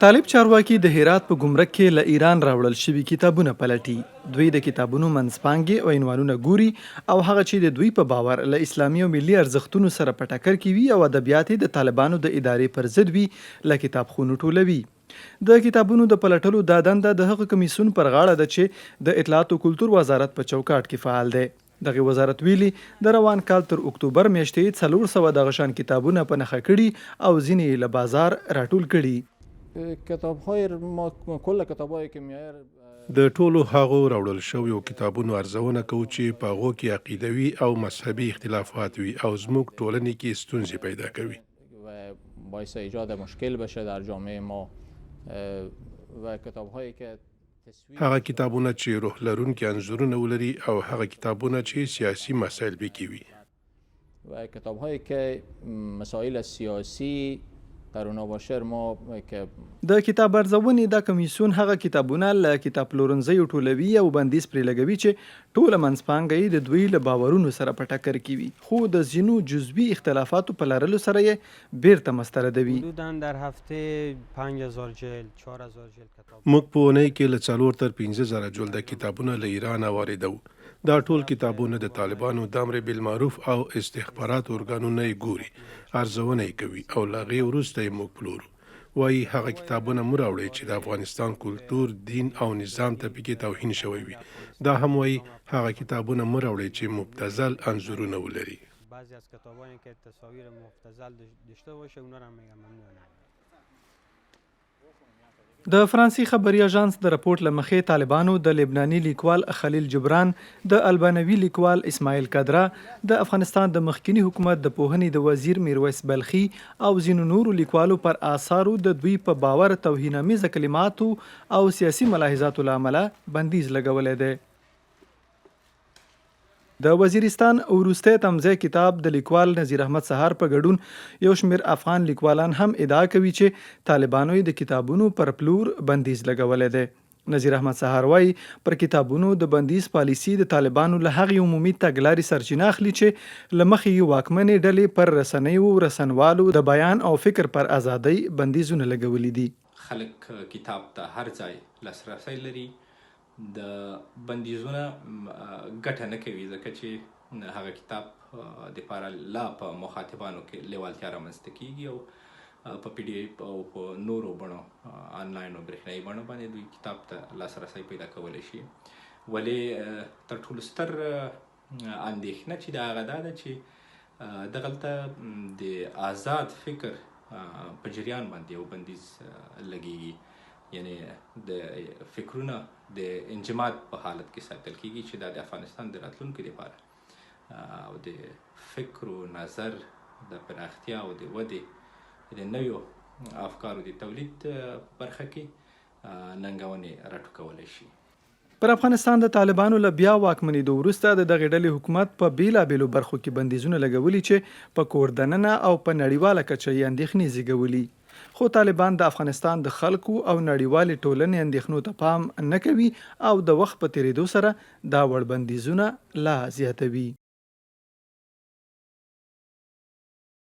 طالب چارواکي د هرات په ګمرک کې له ایران راوړل شوي کتابونه پلټي. دوی د کتابونو منځپانګې او عنوانونه ګوري او هغه چې د دوی په باور له اسلامي او ملي ارزښتونو سره په ټکر کې وي او ادبیات د طالبانو د ادارې پر ضد وي له کتابخونو ټولوي. د کتابونو د پلټلو دا دنده د هغه کمیسیون پر غاړه ده چې د اطلاعات او کلتور وزارت په چوکاټ کې فعال دی. دغه وزارت ویلي د روان کال تر اکتوبر میاشتې 400 دغه شان کتابونه په نښه کړي او ځینې یې له بازار راټول کړي. د ټولو هغو راوړل شویو کتابونو ارزونه کوو چې په هغو کې عقیدوي او مذهبي اختلافات وي او زموږ ټولنې کې ستونزې پیدا کوي. باعث ایجاد مشکل بشه در جامعه ما و کتاب‌هایی که هغه کتابونه چې روح لرونکي انځورونه ولري او هغه کتابونه چې سیاسي مسایل پکې وي و کتاب‌هایی که مسائل سیاسی در اونا باشه ما که د کتاب ارزونې دا کمیسیون هغه کتابونه له کتاب پلورنځیو ټولوي او بندیز پرې لګوي چې ټوله منځپانګه یې د دوی له باورونو سره په ټکر کې وي، خو د ځینو جزوي اختلافاتو په لرلو سره یې بیرته مستردوي. حدوداً در هفته 5000 جلد 4000 جلد کتاب موږ په اونۍ کې له 4 تر 15000 جلده کتابونه له ایران واردوو. دا ټول کتابونه د طالبانو د امر بالمعروف او استخبارات ارګانونه یې ګوري، ارزونه یې کوي او له هغې وروسته یې موږ پلورو. وایي هغه کتابونه مه راوړئ چې د افغانستان کلتور، دین او نظام ته پکې توهین شوی وي. دا هم وایي هغه کتابونه مه راوړئ چې مبتذل انځورونه ولري. بعضی از کتابایی که تصاویر مبتذل داشته باشه اونا رو میگم ممنونم. د فرانسې خبري اژانس د راپورټ له مخې طالبانو د لبناني لیکوال خلیل جبران، د البانوي لیکوال اسماعیل کدرا، د افغانستان د مخکنی حکومت د پوهنې د وزیر میرویس بلخي او ځینو نورو لیکوالو پر آثارو د دوی په باور توهینامیزه کلماتو او سیاسي ملاحظاتو له امله بندیز لګولی دی. د وزیرستان وروستی تمځای کتاب د لیکوال نذیر احمد سهار په ګډون یو شمېر افغان لیکوالان هم ادعا کوي چې طالبانو د کتابونو پر پلور بندیز لګولی دی. نذیر احمد سهار وایي پر کتابونو د بندیز پالیسي د طالبانو له هغې عمومي تګلارې سرچینه اخلي چې له مخې یې واکمنې ډلې پر رسنیو رسنوالو د بیان او فکر پر ازادۍ بندیزونه لګولي دي. خلک کتاب ته هر ځای لاسرسی لري، د بندیزونه ګټه نه کوي ځکه چې هغه کتاب دپاره لا په مخاطبانو کې لیوالتیا رامنځته کیږي او په پی ډي ایف او په نورو بڼو آنلاین او برېښنایي بڼو باندې دوی کتاب ته لاسرسی پیدا کولی شي. ولې تر ټولو ستر اندېښنه چې د هغه دا ده چې دغلته د آزاد فکر په جریان باندې یو بندیز لګیږي، یعنی د فکرونه د انجماد په حالت کې ساتل کیږي چې دا د افغانستان د راتلونکي لپاره او د فکر او نظر د پراختیا او د ودې د نویو افکارو د تولید برخه کې ننګونې راټوکولی شي. پر افغانستان د طالبانو له بیا واکمنېدو وروسته د دغې ډلې حکومت په بیلابیلو برخو کې بندیزونه لګولي چې په کور دننه او په نړیواله کچه یې اندېښنې زېږولي. خو طالبان د افغانستان د خلکو او نړیوالې ټولنې اندېښنو ته پام نه کوي او د وخت په تېرېدو سره دا وړ بندیزونه لا زیاتوي.